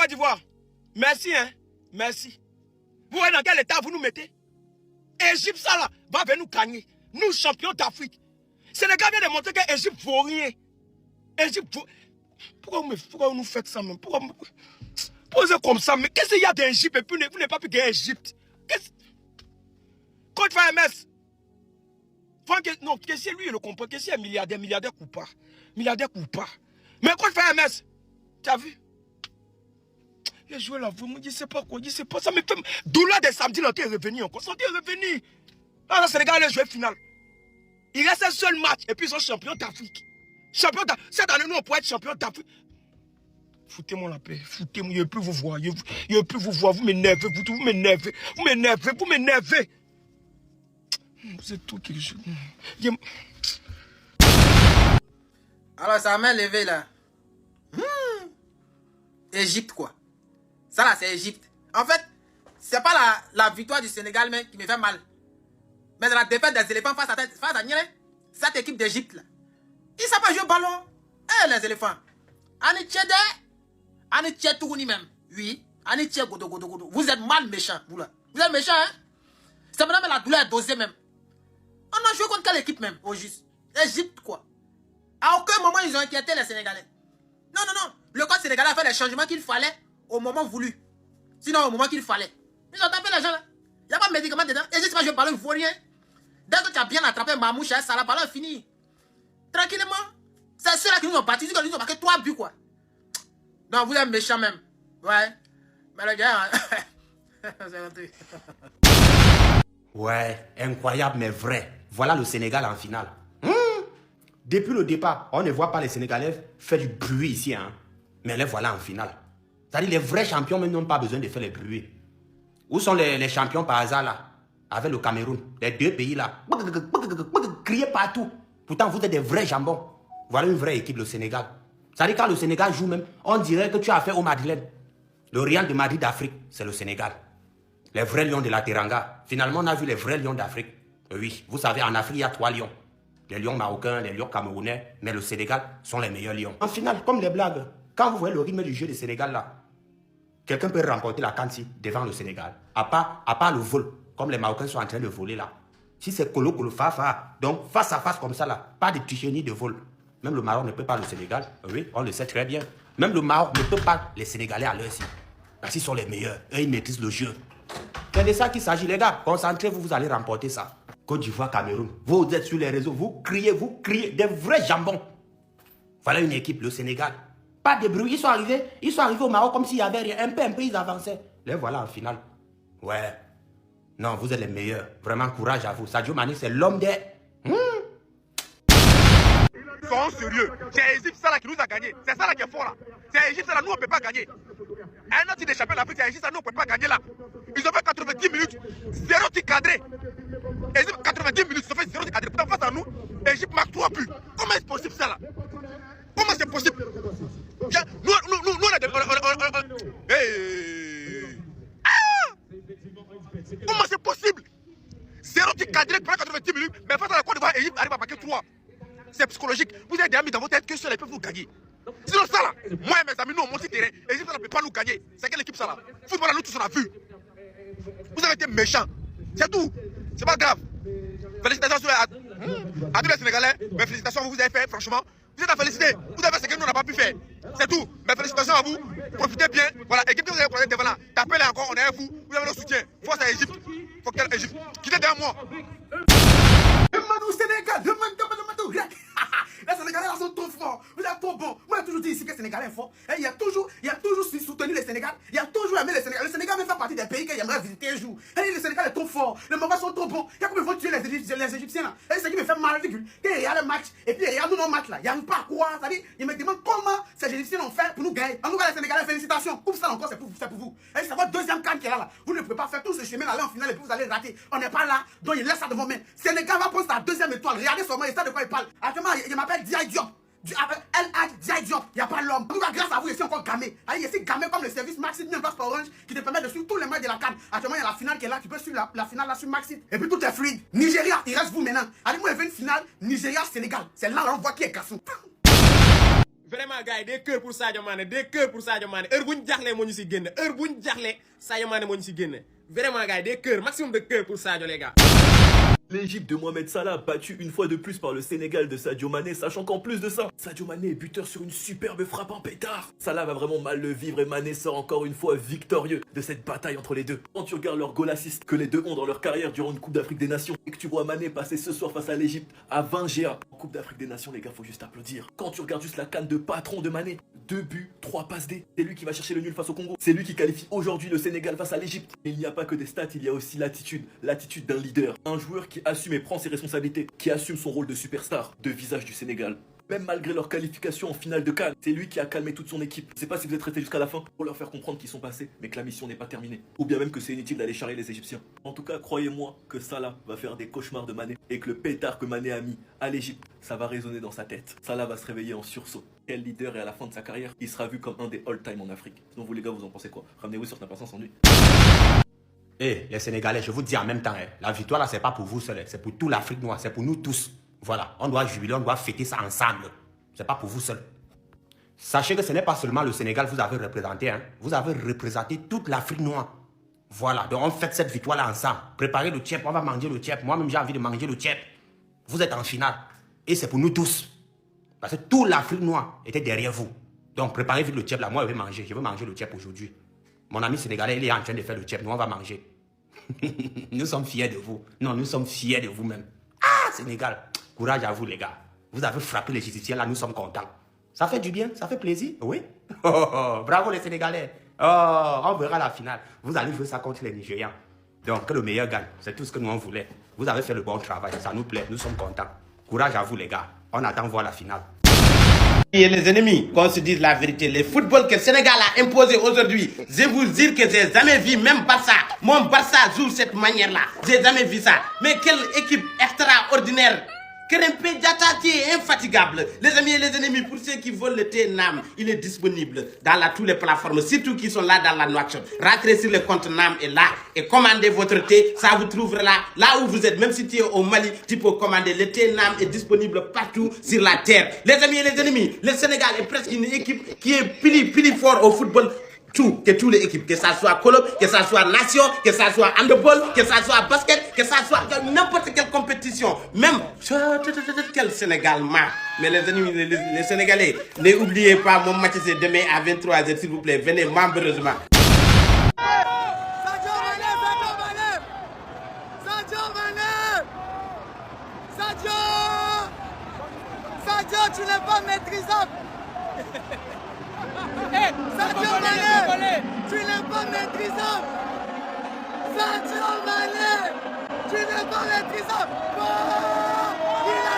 Côte d'Ivoire, merci, hein. Merci. Vous voyez dans quel état vous nous mettez? Égypte, ça là, va venir nous gagner. Nous, champions d'Afrique. Sénégal vient de montrer que l'Égypte vaut rien. Égypte vaut... Pourquoi vous nous faites ça même? Pourquoi vous êtes comme ça? Mais qu'est-ce qu'il y a d'Égypte et puis vous n'avez pas pu gagner Égypte? Coach FMS. Non, que c'est lui le comprend, que c'est un milliardaire coup pas. Milliardaire coup pas. Mais coach FMS, tu as vu? Il a joué là, vous me dites, c'est pas quoi, je sais pas, ça me fait... Douleur des samedis, là, tu es revenu encore, ça t'est revenu. Là, le Sénégal a joué final. Il reste un seul match, et puis ils sont champions d'Afrique. Champion d'Afrique. Cette année, nous, on pourrait être champion d'Afrique. Foutez-moi la paix, foutez-moi, je ne veux plus vous voir, je ne veux plus vous voir, vous m'énervez, vous m'énervez, vous m'énervez, vous m'énervez. Vous êtes tout quelque chose. Alors, ça m'a levé là. Égypte, quoi. Ça là, c'est Égypte. En fait, c'est pas la victoire du Sénégal même qui me fait mal. Mais c'est la défaite des éléphants face à Niel, cette équipe d'Égypte là. Ils ne savent pas jouer au ballon. Eh, les éléphants. Anitie tout ni même. Oui. Anitie godo. Vous êtes mal méchants, vous là. Vous êtes méchants, hein. C'est maintenant la douleur est dosée même. On a joué contre quelle équipe même, au juste? Égypte, quoi. À aucun moment, ils ont inquiété les Sénégalais. Non. Le code sénégalais a fait les changements qu'il fallait au moment voulu. Sinon, au moment qu'il fallait. Ils ont tapé les gens là. Il n'y a pas de médicaments dedans. Égypte va jouer au ballon, il ne faut rien. Dès que tu as bien attrapé Mamouche, ça, le ballon est fini. Tranquillement. C'est ceux-là qui nous ont battu. Ils nous ont marqué 3 buts, quoi. Non, vous êtes méchants même. Ouais. Mais le gars... c'est un truc. Ouais, incroyable mais vrai. Voilà le Sénégal en finale. Depuis le départ, on ne voit pas les Sénégalais faire du bruit ici. Hein. Mais les voilà en finale. C'est-à-dire les vrais champions même n'ont pas besoin de faire les bruits. Où sont les champions par hasard là? Avec le Cameroun. Les deux pays là. Criez partout. Pourtant vous êtes des vrais jambons. Voilà une vraie équipe, le Sénégal. C'est-à-dire quand le Sénégal joue même, on dirait que tu as fait au Madeleine. Le Real de Madrid d'Afrique, c'est le Sénégal. Les vrais lions de la Teranga. Finalement, on a vu les vrais lions d'Afrique. Oui, vous savez, en Afrique, il y a 3 lions. Les lions marocains, les lions camerounais, mais le Sénégal sont les meilleurs lions. En finale, comme les blagues, quand vous voyez le rythme du jeu du Sénégal là, quelqu'un peut remporter la Kansi devant le Sénégal. À part le vol, comme les Marocains sont en train de voler là. Si c'est colo, fa, donc face à face comme ça là, pas de tricherie ni de vol. Même le Maroc ne peut pas le Sénégal. Oui, on le sait très bien. Même le Maroc ne peut pas les Sénégalais à l'heure ci. Parce qu'ils sont les meilleurs. Eux, ils maîtrisent le jeu. C'est de ça qu'il s'agit, les gars. Concentrez-vous, vous allez remporter ça. Côte d'Ivoire, Cameroun. Vous êtes sur les réseaux, vous criez. Des vrais jambons. Voilà une équipe, le Sénégal. Pas de bruit. Ils sont arrivés au Maroc comme s'il y avait rien. Un peu, ils avançaient. Les voilà en finale. Ouais. Non, vous êtes les meilleurs. Vraiment, courage à vous. Sadio Mané, c'est l'homme des... Soyons sérieux. C'est Égypte ça là qui nous a gagné. C'est ça là qui est fort là. C'est Égypte ça là, nous on ne peut pas gagner. Un autre des champions d'Afrique, c'est Égypte ça, nous on ne peut pas gagner là. Ils ont fait 90 minutes, 0 tir cadré. Égypte 90 minutes, ils ont fait 0 tir cadré. Pourtant face à nous, Égypte marque 3 buts. Comment est-ce possible ça là? Comment c'est possible? Nous on a des... Comment c'est possible? 0 tir cadré pendant 90 minutes, mais face à la Côte d'Ivoire, Égypte arrive à marquer 3. C'est psychologique. Vous avez déjà mis dans votre tête que ceux-là peuvent vous gagner. Sinon ça là, moi et mes amis, nous on monte terrain. Égypte ne peut pas nous gagner. C'est quelle équipe ça là? Football là, nous tous on a vu. Vous avez été méchants. C'est tout. C'est pas grave. Félicitations à tous les Sénégalais. Mais félicitations à vous, vous avez fait, franchement. Vous êtes à féliciter. Vous avez fait ce que nous on n'a pas pu faire. C'est tout. Mais félicitations à vous. Profitez bien. Voilà, équipe que vous avez croisé devant là. Tapez-les encore, on est avec vous. Vous avez le soutien. Force à Égypte. Faut qu'elle Égypte. Quittez derrière moi. Demande au Sénégal. Demande. Les Sénégalais là sont trop forts. Vous êtes trop bons. Moi j'ai toujours dit ici que les Sénégalais sont forts. Et il y a toujours soutenu le Sénégal. Il y a toujours aimé le Sénégal. Le Sénégal même fait partie des pays qu'il aimerait visiter un jour. Et le Sénégal est trop fort. Les Marocains sont trop bons. Il y a combien de fois tuer les Égyptiens là. Et c'est ce qui me fait mal ridicule. Quand il regarde le match et puis il regarde nos matchs là. Il n'y arrive pas à croire. C'est-à-dire, il me demande comment ces Égyptiens ont fait pour nous gagner. En tout cas les Sénégalais, félicitations. Coupe ça encore, c'est pour vous. Et c'est votre deuxième canne qui est là. Vous ne pouvez pas faire tout ce chemin aller en finale et puis vous allez rater. On n'est pas là. Donc il laisse ça devant main. Sénégal va prendre sa deuxième étoile. Regardez seulement, il sait de quoi il parle. Actuellement, il m'appelle Diaye Diop. Diaye Diop, il n'y a pas l'homme. En tout cas, grâce à vous, ici encore gamé. Ici gamé comme le service Maxit mis en place par Orange qui te permet de suivre tous les matchs de la CAN. Actuellement, il y a la finale qui est là. Tu peux suivre la finale là sur Maxit. Et puis tout est fluide. Nigeria, il reste vous maintenant. Allez-moi, il y avait une finale Nigeria-Sénégal. C'est là, on voit qui est Gassou. Vraiment, gars, des cœurs pour Sadio Mané, des cœurs pour Sadio Mané. Heure bu ñu jaxlee moo ñu si génn, heure bu ñu jaxlee Sadio Mané moo ñu si génn. Vraiment, gars, des cœurs, maximum de cœurs pour Sadio, les gars. L'Égypte de Mohamed Salah battue une fois de plus par le Sénégal de Sadio Mané, sachant qu'en plus de ça, Sadio Mané est buteur sur une superbe frappe en pétard. Salah va vraiment mal le vivre et Mané sort encore une fois victorieux de cette bataille entre les deux. Quand tu regardes leur goal assist que les deux ont dans leur carrière durant une Coupe d'Afrique des Nations et que tu vois Mané passer ce soir face à l'Égypte à 20 GA en Coupe d'Afrique des Nations, les gars, faut juste applaudir. Quand tu regardes juste la canne de patron de Mané, 2 buts, 3 passes D, c'est lui qui va chercher le nul face au Congo. C'est lui qui qualifie aujourd'hui le Sénégal face à l'Égypte. Il n'y a pas que des stats, il y a aussi l'attitude d'un leader, un joueur qui assume et prend ses responsabilités, qui assume son rôle de superstar, de visage du Sénégal. Même malgré leur qualification en finale de CAN, c'est lui qui a calmé toute son équipe. Je sais pas si vous êtes restés jusqu'à la fin pour leur faire comprendre qu'ils sont passés, mais que la mission n'est pas terminée. Ou bien même que c'est inutile d'aller charrier les Égyptiens. En tout cas, croyez-moi que Salah va faire des cauchemars de Mané et que le pétard que Mané a mis à l'Égypte, ça va résonner dans sa tête. Salah va se réveiller en sursaut. Quel leader, et à la fin de sa carrière, il sera vu comme un des all-time en Afrique. Sinon vous les gars, vous en pensez quoi? Ramenez-vous sur Snapper sans nuit. Eh, les Sénégalais, je vous dis en même temps, la victoire là, c'est pas pour vous seuls, c'est pour toute l'Afrique noire, c'est pour nous tous. Voilà, on doit jubiler, on doit fêter ça ensemble. C'est pas pour vous seuls. Sachez que ce n'est pas seulement le Sénégal que vous avez représenté, hein. Vous avez représenté toute l'Afrique noire. Voilà, donc on fête cette victoire là ensemble. Préparez le tchèp, on va manger le tchèp. Moi-même, j'ai envie de manger le tchèp. Vous êtes en finale. Et c'est pour nous tous. Parce que toute l'Afrique noire était derrière vous. Donc préparez vite le tchèp là. Moi, je vais manger le tchèp aujourd'hui. Mon ami sénégalais, il est en train de faire le tchèp. Nous, on va manger. Nous sommes fiers de vous. Non, nous sommes fiers de vous-même. Ah, Sénégal. Courage à vous, les gars. Vous avez frappé les Égyptiens, là, nous sommes contents. Ça fait du bien, ça fait plaisir, oui. Bravo les Sénégalais. On verra la finale. Vous allez jouer ça contre les Nigérians. Donc, que le meilleur gagne. C'est tout ce que nous on voulait. Vous avez fait le bon travail, ça nous plaît, nous sommes contents. Courage à vous, les gars. On attend voir la finale. Et les ennemis, qu'on se dise la vérité, le football que le Sénégal a imposé aujourd'hui, je vais vous dire que j'ai jamais vu, même Barça, mon Barça joue de cette manière-là. J'ai jamais vu ça. Mais quelle équipe extraordinaire! Krépin Diatta qui est infatigable. Les amis et les ennemis, pour ceux qui veulent le TNAM, il est disponible dans toutes les plateformes, surtout qui sont là dans la Nouakchott. Rentrez sur le compte NAM et là et commandez votre thé. Ça vous trouvera là où vous êtes. Même si tu es au Mali, tu peux commander. Le TNAM est disponible partout sur la terre. Les amis et les ennemis, le Sénégal est presque une équipe qui est pili fort au football. Que toutes les équipes, que ça soit Colo, que ça soit Nation, que ça soit handball, que ça soit basket, que ça soit n'importe quelle compétition. Même, quel Sénégal, mais les amis, les Sénégalais, n'oubliez pas, mon match c'est demain à 23h, s'il vous plaît. Venez membreusement. Sadio, tu n'es pas maîtrisable. Sadio Mané, tu n'es pas maîtrisable. Sadio Mané, tu n'es pas maîtrisable. Oh, il a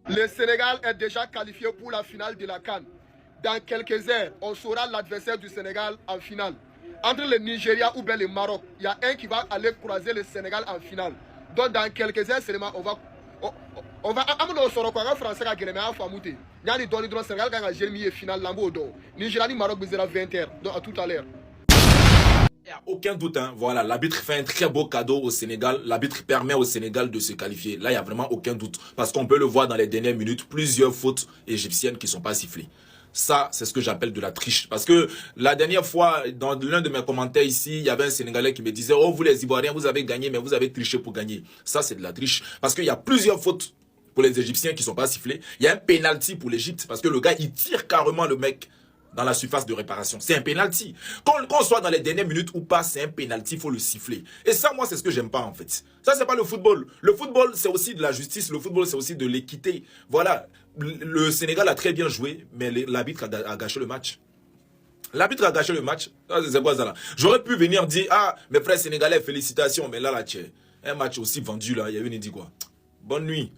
gagné. Le Sénégal est déjà qualifié pour la finale de la CAN. Dans quelques heures, on saura l'adversaire du Sénégal en finale. Entre le Nigeria ou bien le Maroc, il y a un qui va aller croiser le Sénégal en finale. Donc dans quelques heures seulement, on va amener soro kwa français ka gele me afa muté ñani doni dron Sénégal ka gelmi final lambo do Nigeria ni Maroc bezera 20h donc à tout à l'heure. Il n'y a aucun doute, hein. Voilà, l'arbitre fait un très beau cadeau au Sénégal. L'arbitre permet au Sénégal de se qualifier. Là, il n'y a vraiment aucun doute. Parce qu'on peut le voir dans les dernières minutes, plusieurs fautes égyptiennes qui ne sont pas sifflées. Ça, c'est ce que j'appelle de la triche. Parce que la dernière fois, dans l'un de mes commentaires ici, il y avait un Sénégalais qui me disait « Oh, vous les Ivoiriens, vous avez gagné, mais vous avez triché pour gagner. » Ça, c'est de la triche. Parce qu'il y a plusieurs fautes pour les Égyptiens qui ne sont pas sifflées. Il y a un penalty pour l'Égypte. Parce que le gars, il tire carrément le mec dans la surface de réparation. C'est un penalty. Qu'on soit dans les dernières minutes ou pas, c'est un penalty, il faut le siffler. Et ça, moi, c'est ce que j'aime pas, en fait. Ça, c'est pas le football. Le football, c'est aussi de la justice. Le football, c'est aussi de l'équité. Voilà. Le Sénégal a très bien joué, mais l'arbitre a gâché le match. L'arbitre a gâché le match. C'est quoi ça, là? J'aurais pu venir dire, ah, mes frères sénégalais, félicitations. Mais là, tu es un match aussi vendu, là. Il y avait une dit quoi? Bonne nuit.